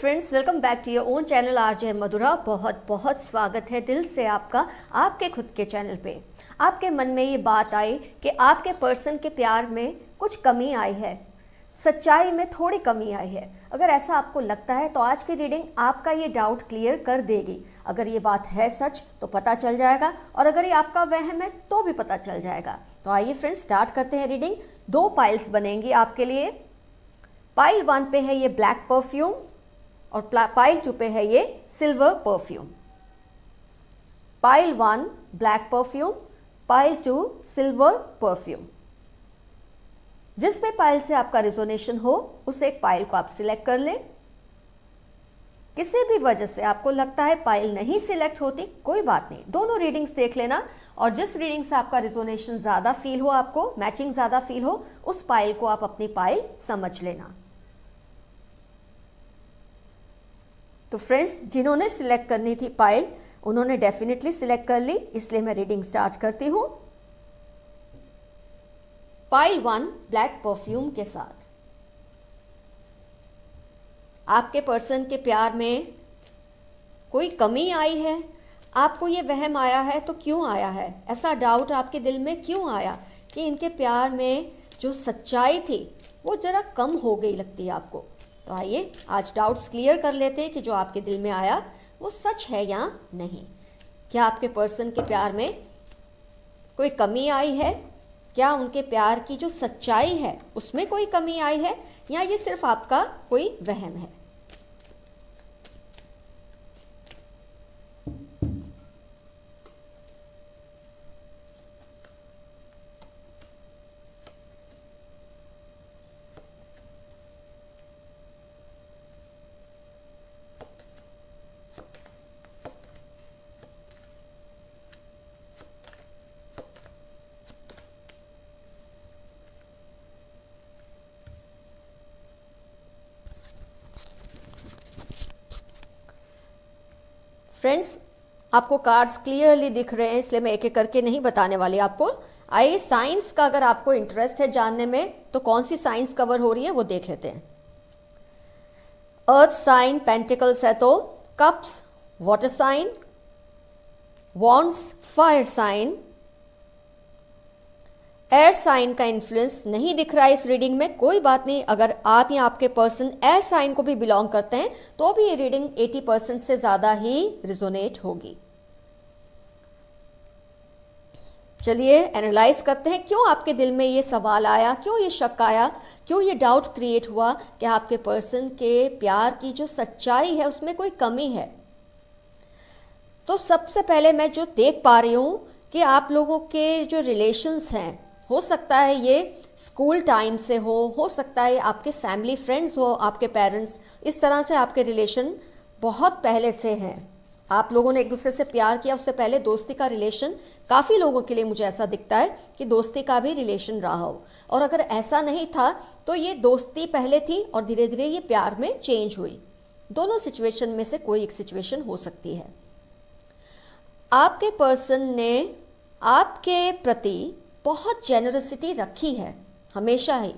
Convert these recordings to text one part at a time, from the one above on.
Friends, welcome back to your own channel RJ Madhura. बहुत बहुत स्वागत है दिल से आपका आपके खुद के चैनल पे। आपके मन में ये बात आई कि आपके पर्सन के प्यार में कुछ कमी आई है, सच्चाई में थोड़ी कमी आई है। अगर ऐसा आपको लगता है तो आज की रीडिंग आपका ये डाउट क्लियर कर देगी। अगर ये बात है सच तो पता चल जाएगा, और अगर ये आपका वहम है तो भी पता चल जाएगा। तो आइए फ्रेंड्स, स्टार्ट करते हैं रीडिंग। 2 पाइल्स बनेंगी आपके लिए। पाइल 1 पे है ये ब्लैक परफ्यूम और पाइल 2 पे है ये silver perfume. Pile 1 black perfume, pile 2 silver perfume. जिस भी पाइल से आपका रिजोनेशन हो उस एक पाइल को आप सिलेक्ट कर लें। किसी भी वजह से आपको लगता है पाइल नहीं सिलेक्ट होती, कोई बात नहीं, दोनों रीडिंग्स देख लेना और जिस रीडिंग से आपका रिजोनेशन ज़्यादा फील हो, आपको मैचिंग ज़्यादा फील हो, उस पाइल को आप अपनी पाइल समझ लेना। तो फ्रेंड्स, जिन्होंने सिलेक्ट करनी थी पाइल उन्होंने डेफिनेटली सिलेक्ट कर ली, इसलिए मैं रीडिंग स्टार्ट करती हूं। पाइल 1 ब्लैक परफ्यूम के साथ आपके पर्सन के प्यार में कोई कमी आई है, आपको ये वहम आया है तो क्यों आया है, ऐसा डाउट आपके दिल में क्यों आया कि इनके प्यार में जो सच्चाई थी वो ज़रा कम हो गई लगती है आपको। तो आइए आज डाउट्स क्लियर कर लेते हैं कि जो आपके दिल में आया वो सच है या नहीं। क्या आपके पर्सन के प्यार में कोई कमी आई है? क्या उनके प्यार की जो सच्चाई है उसमें कोई कमी आई है, या ये सिर्फ आपका कोई वहम है? फ्रेंड्स, आपको कार्ड्स क्लियरली दिख रहे हैं इसलिए मैं एक एक करके नहीं बताने वाली आपको। आइए साइंस का अगर आपको इंटरेस्ट है जानने में तो कौन सी साइंस कवर हो रही है वो देख लेते हैं। अर्थ साइन पेंटिकल्स है तो cups water sign, wands fire sign, air sign का इन्फ्लुएंस नहीं दिख रहा है इस रीडिंग में, कोई बात नहीं। अगर आप या आपके पर्सन एयर साइन को भी बिलोंग करते हैं तो भी ये रीडिंग 80% से ज़्यादा ही रिजोनेट होगी। चलिए एनालाइज करते हैं क्यों आपके दिल में ये सवाल आया, क्यों ये शक आया, क्यों ये डाउट क्रिएट हुआ कि आपके पर्सन के प्यार की जो सच्चाई है उसमें कोई कमी है। तो सबसे पहले मैं जो देख पा रही हूँ कि आप लोगों के जो रिलेशंस हैं, हो सकता है ये स्कूल टाइम से हो सकता है आपके फैमिली फ्रेंड्स हो, आपके पेरेंट्स, इस तरह से आपके रिलेशन बहुत पहले से हैं। आप लोगों ने एक दूसरे से प्यार किया, उससे पहले दोस्ती का रिलेशन, काफ़ी लोगों के लिए मुझे ऐसा दिखता है कि दोस्ती का भी रिलेशन रहा हो। और अगर ऐसा नहीं था तो ये दोस्ती पहले थी और धीरे धीरे ये प्यार में चेंज हुई। दोनों सिचुएशन में से कोई एक सिचुएशन हो सकती है। आपके पर्सन ने आपके प्रति बहुत जेनरसिटी रखी है हमेशा ही।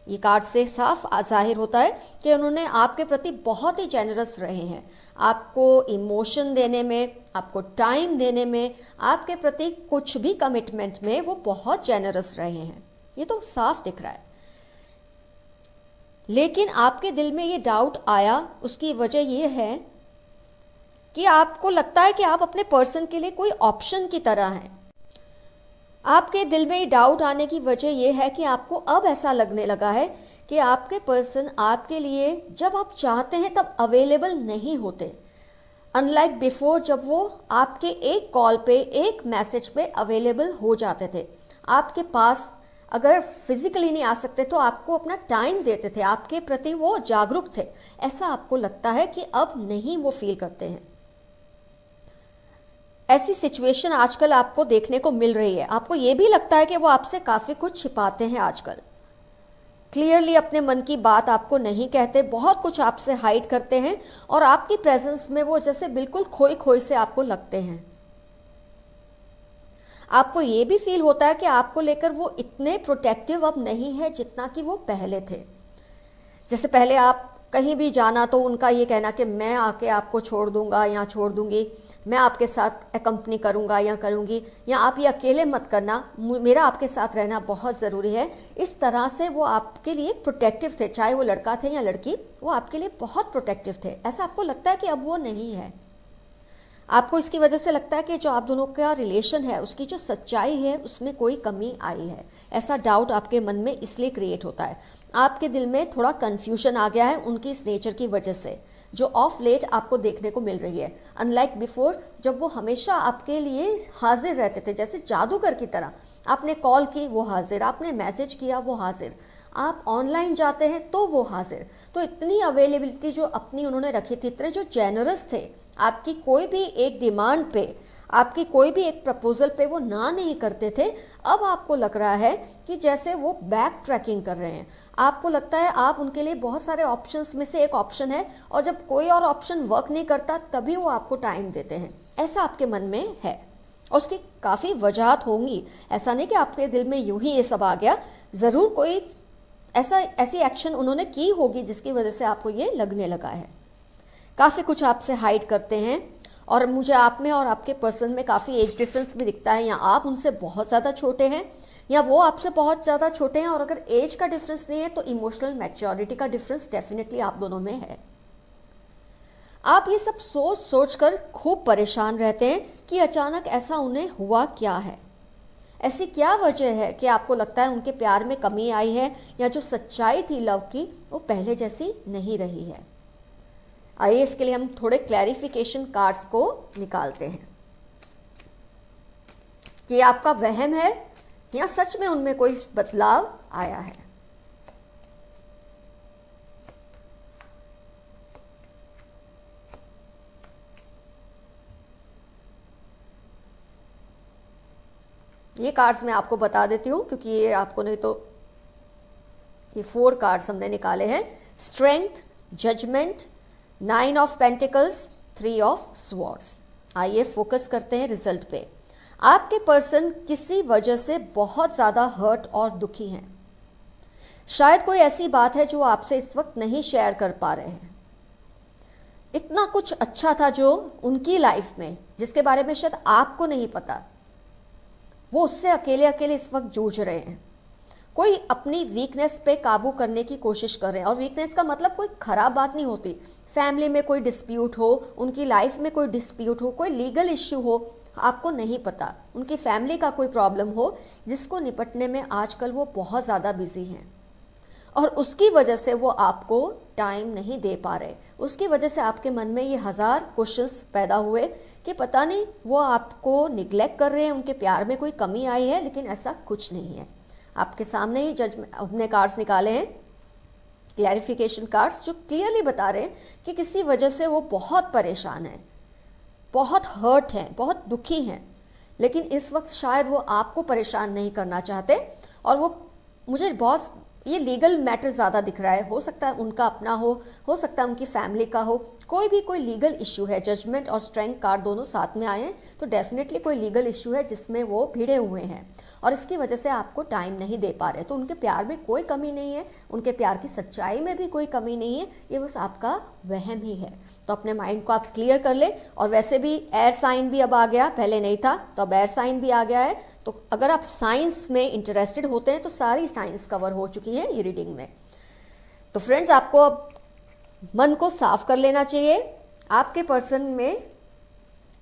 ये कार्ड से साफ जाहिर होता है कि उन्होंने आपके प्रति बहुत ही जेनरस रहे हैं। आपको इमोशन देने में, आपको टाइम देने में, आपके प्रति कुछ भी कमिटमेंट में वो बहुत जेनरस रहे हैं, ये तो साफ दिख रहा है। लेकिन आपके दिल में ये डाउट आया, उसकी वजह ये है कि आपको लगता है कि आप अपने पर्सन के लिए कोई ऑप्शन की तरह हैं। आपके दिल में ये डाउट आने की वजह यह है कि आपको अब ऐसा लगने लगा है कि आपके पर्सन आपके लिए जब आप चाहते हैं तब अवेलेबल नहीं होते। अनलाइक बिफोर, जब वो आपके एक कॉल पे, एक मैसेज पे अवेलेबल हो जाते थे, आपके पास अगर फिजिकली नहीं आ सकते तो आपको अपना टाइम देते थे, आपके प्रति वो जागरूक थे। ऐसा आपको लगता है कि अब नहीं वो फील करते हैं। ऐसी सिचुएशन आजकल आपको देखने को मिल रही है। आपको ये भी लगता है कि वो आपसे काफ़ी कुछ छिपाते हैं आजकल, क्लियरली अपने मन की बात आपको नहीं कहते, बहुत कुछ आपसे हाइड करते हैं और आपकी प्रेजेंस में वो जैसे बिल्कुल खोई खोई से आपको लगते हैं। आपको ये भी फील होता है कि आपको लेकर वो इतने प्रोटेक्टिव अब नहीं है जितना कि वो पहले थे। जैसे पहले आप कहीं भी जाना तो उनका ये कहना कि मैं आके आपको छोड़ दूंगा या छोड़ दूंगी, मैं आपके साथ एकम्पनी करूंगा या करूंगी, या आप ये अकेले मत करना, मेरा आपके साथ रहना बहुत ज़रूरी है। इस तरह से वो आपके लिए प्रोटेक्टिव थे, चाहे वो लड़का थे या लड़की, वो आपके लिए बहुत प्रोटेक्टिव थे। ऐसा आपको लगता है कि अब वो नहीं है, आपको इसकी वजह से लगता है कि जो आप दोनों का रिलेशन है उसकी जो सच्चाई है उसमें कोई कमी आई है। ऐसा डाउट आपके मन में इसलिए क्रिएट होता है, आपके दिल में थोड़ा कन्फ्यूजन आ गया है उनकी इस नेचर की वजह से, जो ऑफ लेट आपको देखने को मिल रही है। अनलाइक बिफोर, जब वो हमेशा आपके लिए हाजिर रहते थे, जैसे जादूगर की तरह। आपने कॉल की वो हाजिर, आपने मैसेज किया वो हाजिर, आप ऑनलाइन जाते हैं तो वो हाजिर। तो इतनी अवेलेबिलिटी जो अपनी उन्होंने रखी थी, इतने जो जेनरस थे, आपकी कोई भी एक डिमांड पे, आपकी कोई भी एक प्रपोजल पे वो ना नहीं करते थे। अब आपको लग रहा है कि जैसे वो बैक ट्रैकिंग कर रहे हैं, आपको लगता है आप उनके लिए बहुत सारे ऑप्शंस में से एक ऑप्शन है, और जब कोई और ऑप्शन वर्क नहीं करता तभी वो आपको टाइम देते हैं। ऐसा आपके मन में है, और उसकी काफ़ी वजहात होंगी। ऐसा नहीं कि आपके दिल में यूं ही ये सब आ गया, ज़रूर कोई ऐसी एक्शन उन्होंने की होगी जिसकी वजह से आपको ये लगने लगा है। काफ़ी कुछ आपसे हाइड करते हैं, और मुझे आप में और आपके पर्सन में काफ़ी एज डिफरेंस भी दिखता है। या आप उनसे बहुत ज़्यादा छोटे हैं या वो आपसे बहुत ज़्यादा छोटे हैं, और अगर एज का डिफरेंस नहीं है तो इमोशनल मैच्योरिटी का डिफरेंस डेफिनेटली आप दोनों में है। आप ये सब सोच सोच कर खूब परेशान रहते हैं कि अचानक ऐसा उन्हें हुआ क्या है, ऐसी क्या वजह है कि आपको लगता है उनके प्यार में कमी आई है, या जो सच्चाई थी लव की वो पहले जैसी नहीं रही है। आइए इसके लिए हम थोड़े क्लैरिफिकेशन कार्ड्स को निकालते हैं कि आपका वहम है या सच में उनमें कोई बदलाव आया है। ये कार्ड्स मैं आपको बता देती हूँ क्योंकि ये आपको नहीं तो, ये 4 कार्ड्स हमने निकाले हैं। Strength, judgement, 9 of pentacles, 3 of swords. आइए फोकस करते हैं रिजल्ट पे। आपके पर्सन किसी वजह से बहुत ज़्यादा हर्ट और दुखी हैं। शायद कोई ऐसी बात है जो आपसे इस वक्त नहीं शेयर कर पा रहे हैं। इतना कुछ अच्छा था जो उनकी लाइफ में, जिसके बारे में शायद आपको नहीं पता, वो उससे अकेले अकेले इस वक्त जूझ रहे हैं। कोई अपनी वीकनेस पे काबू करने की कोशिश कर रहे हैं, और वीकनेस का मतलब कोई खराब बात नहीं होती। फैमिली में कोई डिस्प्यूट हो, उनकी लाइफ में कोई डिस्प्यूट हो, कोई लीगल इश्यू हो, आपको नहीं पता, उनकी फैमिली का कोई प्रॉब्लम हो जिसको निपटने में आजकल वो बहुत ज़्यादा बिजी हैं, और उसकी वजह से वो आपको टाइम नहीं दे पा रहे। उसकी वजह से आपके मन में ये 1000 क्वेश्चंस पैदा हुए कि पता नहीं वो आपको निग्लेक्ट कर रहे हैं, उनके प्यार में कोई कमी आई है, लेकिन ऐसा कुछ नहीं है। आपके सामने ही जजमेंट अपने कार्ड्स निकाले हैं, क्लैरिफिकेशन कार्ड्स, जो क्लियरली बता रहे हैं कि किसी वजह से वो बहुत परेशान हैं, बहुत हर्ट हैं, बहुत दुखी हैं, लेकिन इस वक्त शायद वो आपको परेशान नहीं करना चाहते। और वो मुझे बहुत, ये लीगल मैटर ज़्यादा दिख रहा है, हो सकता है उनका अपना हो सकता है उनकी फैमिली का हो, कोई लीगल इश्यू है। जजमेंट और स्ट्रेंथ कार्ड दोनों साथ में आए हैं, तो डेफिनेटली कोई लीगल इश्यू है जिसमें वो भिड़े हुए हैं, और इसकी वजह से आपको टाइम नहीं दे पा रहे। तो उनके प्यार में कोई कमी नहीं है, उनके प्यार की सच्चाई में भी कोई कमी नहीं है, ये बस आपका वहम ही है। तो अपने माइंड को आप क्लियर कर ले। और वैसे भी एयर साइन भी अब आ गया, पहले नहीं था, तो अब एयर साइन भी आ गया है। तो अगर आप साइंस में इंटरेस्टेड होते हैं तो सारी साइंस कवर हो चुकी है ये रीडिंग में। तो फ्रेंड्स, आपको अब मन को साफ कर लेना चाहिए। आपके पर्सन में,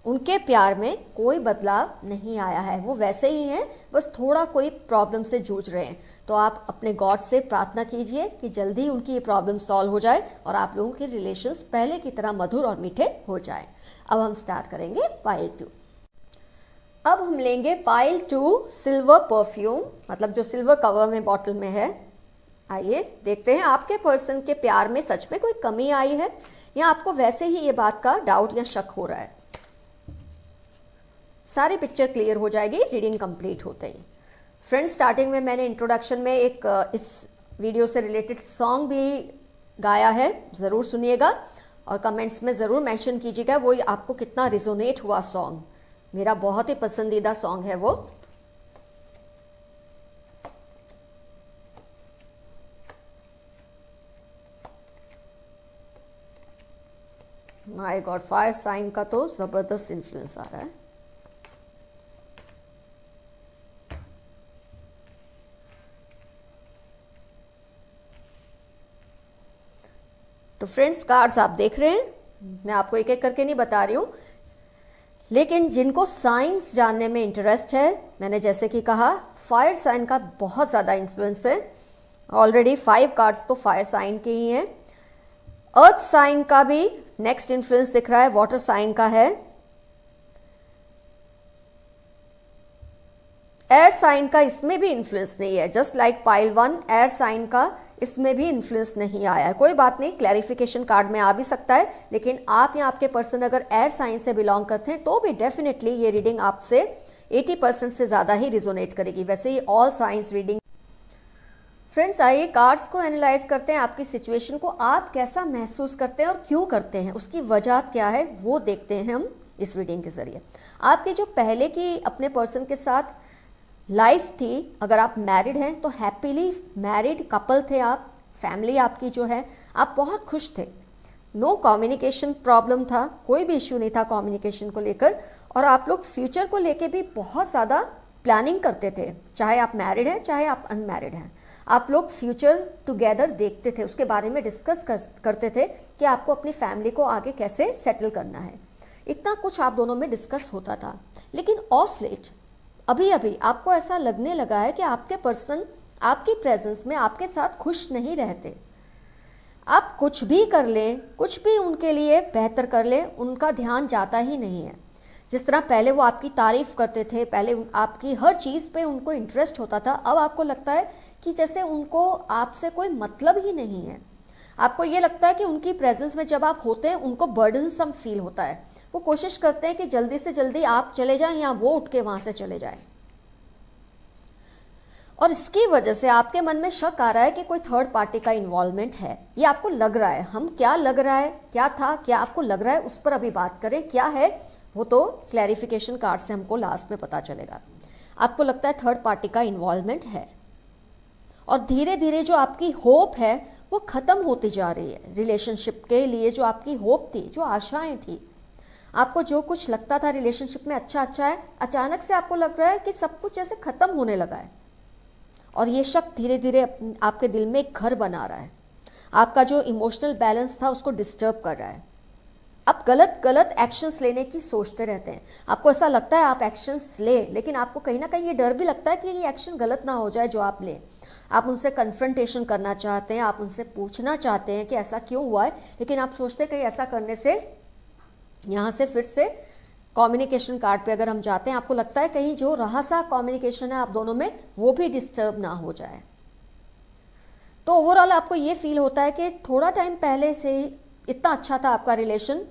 उनके प्यार में कोई बदलाव नहीं आया है, वो वैसे ही हैं, बस थोड़ा कोई प्रॉब्लम से जूझ रहे हैं। तो आप अपने गॉड से प्रार्थना कीजिए कि जल्दी उनकी ये प्रॉब्लम सॉल्व हो जाए और आप लोगों के रिलेशंस पहले की तरह मधुर और मीठे हो जाए। अब हम स्टार्ट करेंगे पाइल 2। अब हम लेंगे पाइल 2 सिल्वर परफ्यूम, मतलब जो सिल्वर कवर में बॉटल में है। आइए देखते हैं आपके पर्सन के प्यार में सच में कोई कमी आई है, या आपको वैसे ही ये बात का डाउट या शक हो रहा है। सारी पिक्चर क्लियर हो जाएगी रीडिंग कंप्लीट होते ही। फ्रेंड्स, स्टार्टिंग में मैंने इंट्रोडक्शन में एक इस वीडियो से रिलेटेड सॉन्ग भी गाया है, ज़रूर सुनिएगा और कमेंट्स में ज़रूर मेंशन कीजिएगा वो आपको कितना रिजोनेट हुआ सॉन्ग। मेरा बहुत ही पसंदीदा सॉन्ग है वो। माय गॉड, फायर साइन का तो जबरदस्त इन्फ्लुएंस आ रहा है। तो फ्रेंड्स, कार्ड्स आप देख रहे हैं, मैं आपको एक एक करके नहीं बता रही हूँ, लेकिन जिनको साइंस जानने में इंटरेस्ट है, मैंने जैसे कि कहा फायर साइन का बहुत ज़्यादा इन्फ्लुएंस है। ऑलरेडी 5 कार्ड्स तो फायर साइन के ही हैं। अर्थ साइन का भी नेक्स्ट इन्फ्लुएंस दिख रहा है, वाटर साइन का है। एयर साइन का इसमें भी इन्फ्लुएंस नहीं है, just like pile 1 air sign का इसमें भी इन्फ्लुएंस नहीं आया है। कोई बात नहीं, क्लैरिफिकेशन कार्ड में आ भी सकता है, लेकिन आप या आपके पर्सन अगर एयर साइन से बिलोंग करते हैं तो भी डेफिनेटली ये रीडिंग आपसे 80% से ज़्यादा ही रिजोनेट करेगी। वैसे ये ऑल साइंस रीडिंग। फ्रेंड्स, आइए कार्ड्स को एनालाइज करते हैं, आपकी सिचुएशन को आप कैसा महसूस करते हैं और क्यों करते हैं, उसकी वजह क्या है वो देखते हैं हम इस रीडिंग के जरिए। आपकी जो पहले की अपने पर्सन के साथ लाइफ थी, अगर आप मैरिड हैं तो हैप्पीली मैरिड कपल थे आप, फैमिली आपकी जो है, आप बहुत खुश थे, नो कम्युनिकेशन प्रॉब्लम था, कोई भी इश्यू नहीं था कम्युनिकेशन को लेकर, और आप लोग फ्यूचर को लेकर भी बहुत ज़्यादा प्लानिंग करते थे। चाहे आप मैरिड हैं चाहे आप अनमैरिड हैं, आप लोग फ्यूचर टुगेदर देखते थे, उसके बारे में डिस्कस करते थे कि आपको अपनी फैमिली को आगे कैसे सेटल करना है। इतना कुछ आप दोनों में डिस्कस होता था। लेकिन ऑफ लेट अभी अभी आपको ऐसा लगने लगा है कि आपके पर्सन आपकी प्रेजेंस में आपके साथ खुश नहीं रहते। आप कुछ भी कर लें, कुछ भी उनके लिए बेहतर कर लें, उनका ध्यान जाता ही नहीं है। जिस तरह पहले वो आपकी तारीफ करते थे, पहले आपकी हर चीज़ पे उनको इंटरेस्ट होता था, अब आपको लगता है कि जैसे उनको आपसे कोई मतलब ही नहीं है। आपको ये लगता है कि उनकी प्रेजेंस में जब आप होते हैं उनको बर्डनसम फील होता है। वो कोशिश करते हैं कि जल्दी से जल्दी आप चले जाएं या वो उठ के वहाँ से चले जाएं। और इसकी वजह से आपके मन में शक आ रहा है कि कोई थर्ड पार्टी का इन्वॉल्वमेंट है। ये आपको लग रहा है। हम क्या लग रहा है, क्या था, क्या आपको लग रहा है, उस पर अभी बात करें। क्या है वो तो क्लैरिफिकेशन कार्ड से हमको लास्ट में पता चलेगा। आपको लगता है थर्ड पार्टी का इन्वॉल्वमेंट है और धीरे धीरे जो आपकी होप है वो ख़त्म होती जा रही है। रिलेशनशिप के लिए जो आपकी होप थी, जो आशाएं थी, आपको जो कुछ लगता था रिलेशनशिप में अच्छा अच्छा है, अचानक से आपको लग रहा है कि सब कुछ ऐसे ख़त्म होने लगा है। और ये शक धीरे धीरे आपके दिल में एक घर बना रहा है। आपका जो इमोशनल बैलेंस था उसको डिस्टर्ब कर रहा है। आप गलत गलत एक्शंस लेने की सोचते रहते हैं। आपको ऐसा लगता है आप एक्शंस ले, लेकिन आपको कहीं ना कहीं ये डर भी लगता है कि ये एक्शन गलत ना हो जाए जो आप लें। आप उनसे कन्फ्रंटेशन करना चाहते हैं, आप उनसे पूछना चाहते हैं कि ऐसा क्यों हुआ है, लेकिन आप सोचते हैं कि ऐसा करने से यहाँ से फिर से कम्युनिकेशन कार्ड पे अगर हम जाते हैं, आपको लगता है कहीं जो रहा सा कम्युनिकेशन है आप दोनों में वो भी डिस्टर्ब ना हो जाए। तो ओवरऑल आपको ये फील होता है कि थोड़ा टाइम पहले से ही इतना अच्छा था आपका रिलेशन,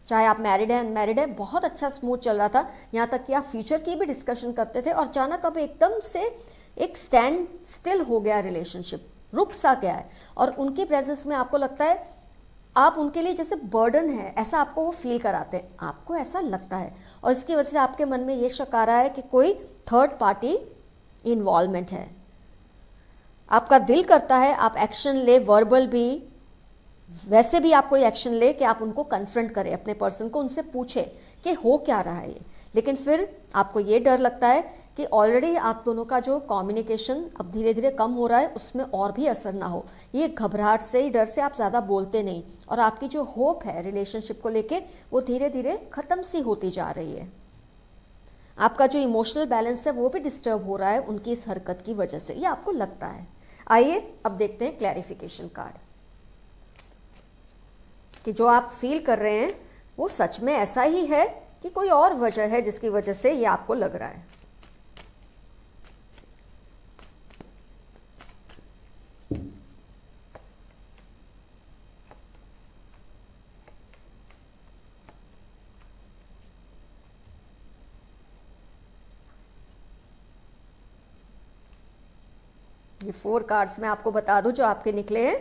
चाहे आप मैरिड है अनमैरिड है, बहुत अच्छा स्मूथ चल रहा था, यहाँ तक कि आप फ्यूचर की भी डिस्कशन करते थे, और अचानक अब एकदम से एक स्टैंड स्टिल हो गया, रिलेशनशिप रुक सा गया है। और उनकी प्रेजेंस में आपको लगता है आप उनके लिए जैसे बर्डन है, ऐसा आपको वो फील कराते हैं, आपको ऐसा लगता है। और इसकी वजह से आपके मन में ये शक आ रहा है कि कोई थर्ड पार्टी इन्वॉल्वमेंट है। आपका दिल करता है आप एक्शन ले, वर्बल भी, वैसे भी आप कोई एक्शन ले कि आप उनको कन्फ्रंट करें, अपने पर्सन को उनसे पूछे कि हो क्या रहा है ये। लेकिन फिर आपको ये डर लगता है कि ऑलरेडी आप दोनों का जो कम्युनिकेशन अब धीरे धीरे कम हो रहा है, उसमें और भी असर ना हो। ये घबराहट से ही, डर से आप ज़्यादा बोलते नहीं, और आपकी जो होप है रिलेशनशिप को लेके वो धीरे धीरे ख़त्म सी होती जा रही है। आपका जो इमोशनल बैलेंस है वो भी डिस्टर्ब हो रहा है उनकी इस हरकत की वजह से, ये आपको लगता है। आइए अब देखते हैं क्लैरिफिकेशन कार्ड कि जो आप फील कर रहे हैं वो सच में ऐसा ही है कि कोई और वजह है जिसकी वजह से ये आपको लग रहा है। ये 4 कार्ड्स मैं आपको बता दूं जो आपके निकले हैं।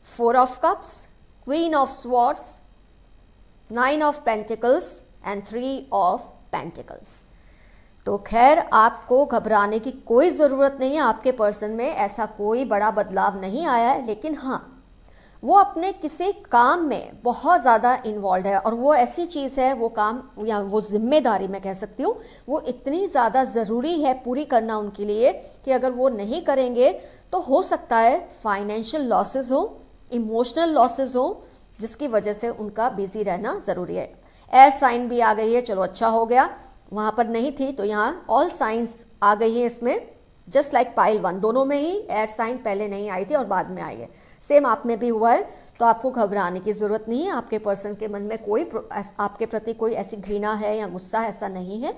4 of cups, queen of swords, 9 of pentacles and 3 of pentacles. तो खैर आपको घबराने की कोई ज़रूरत नहीं है, आपके पर्सन में ऐसा कोई बड़ा बदलाव नहीं आया है। लेकिन हाँ, वो अपने किसी काम में बहुत ज़्यादा इन्वॉल्व है और वो ऐसी चीज़ है, वो काम या वो जिम्मेदारी मैं कह सकती हूँ, वो इतनी ज़्यादा ज़रूरी है पूरी करना उनके लिए कि अगर वो नहीं करेंगे तो हो सकता है फाइनेंशियल लॉसेस हो, इमोशनल लॉसेस हो, जिसकी वजह से उनका बिजी रहना ज़रूरी है। एयर साइन भी आ गई है, चलो अच्छा हो गया, वहाँ पर नहीं थी तो यहाँ ऑल साइंस आ गई है इसमें, जस्ट लाइक पाइल 1, दोनों में ही एयर साइन पहले नहीं आई थी और बाद में आई है। सेम आप में भी हुआ है, तो आपको घबराने की ज़रूरत नहीं है। आपके पर्सन के मन में कोई आपके प्रति कोई ऐसी घृणा है या गुस्सा, ऐसा नहीं है।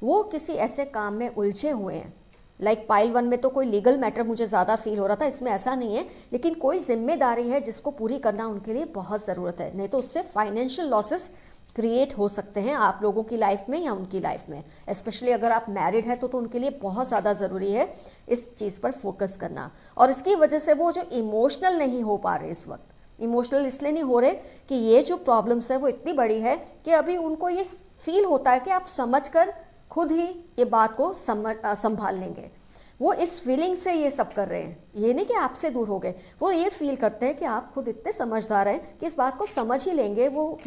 वो किसी ऐसे काम में उलझे हुए हैं। लाइक पाइल 1 में तो कोई लीगल मैटर मुझे ज़्यादा फील हो रहा था, इसमें ऐसा नहीं है, लेकिन कोई जिम्मेदारी है जिसको पूरी करना उनके लिए बहुत ज़रूरत है, नहीं तो उससे फाइनेंशियल लॉसेस क्रिएट हो सकते हैं आप लोगों की लाइफ में या उनकी लाइफ में। स्पेशली अगर आप मैरिड है तो उनके लिए बहुत ज़्यादा ज़रूरी है इस चीज़ पर फोकस करना। और इसकी वजह से वो जो इमोशनल नहीं हो पा रहे इस वक्त, इमोशनल इसलिए नहीं हो रहे कि ये जो प्रॉब्लम्स है वो इतनी बड़ी है कि अभी उनको ये फील होता है कि आप समझ कर खुद ही ये बात को संभाल लेंगे। वो इस फीलिंग से ये सब कर रहे हैं, ये नहीं कि आपसे दूर हो गए, वो ये फील करते हैं कि आप खुद इतने समझदार हैं कि इस बात को समझ ही लेंगे। वो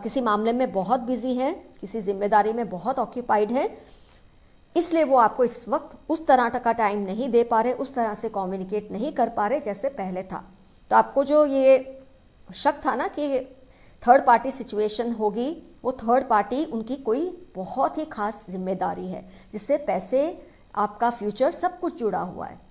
किसी मामले में बहुत बिजी हैं, किसी जिम्मेदारी में बहुत ऑक्यूपाइड है, इसलिए वो आपको इस वक्त उस तरह का टाइम नहीं दे पा रहे, उस तरह से कम्युनिकेट नहीं कर पा रहे जैसे पहले था। तो आपको जो ये शक था ना कि थर्ड पार्टी सिचुएशन होगी, वो थर्ड पार्टी उनकी कोई बहुत ही खास जिम्मेदारी है जिससे पैसे, आपका फ्यूचर सब कुछ जुड़ा हुआ है।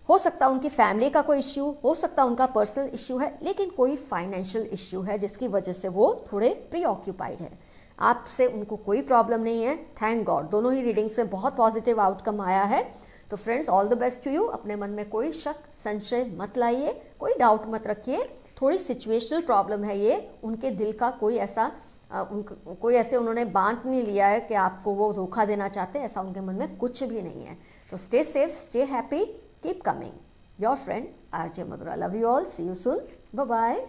हो सकता है उनकी फैमिली का कोई इश्यू, हो सकता है उनका पर्सनल इश्यू है, लेकिन कोई फाइनेंशियल इश्यू है जिसकी वजह से वो थोड़े प्री ऑक्यूपाइड है। आपसे उनको कोई प्रॉब्लम नहीं है, थैंक गॉड। दोनों ही रीडिंग्स में बहुत पॉजिटिव आउटकम आया है। तो friends, all the best to you. अपने मन में कोई शक संशय मत लाइए, कोई डाउट मत रखिए। थोड़ी सिचुएशनल प्रॉब्लम है ये, उनके दिल का कोई ऐसे उन्होंने बांध नहीं लिया है कि आपको वो धोखा देना चाहते हैं, ऐसा उनके मन में कुछ भी नहीं है। तो stay safe, stay happy, keep coming. Your friend RJ Madhura. Love you all, see you soon, bye bye.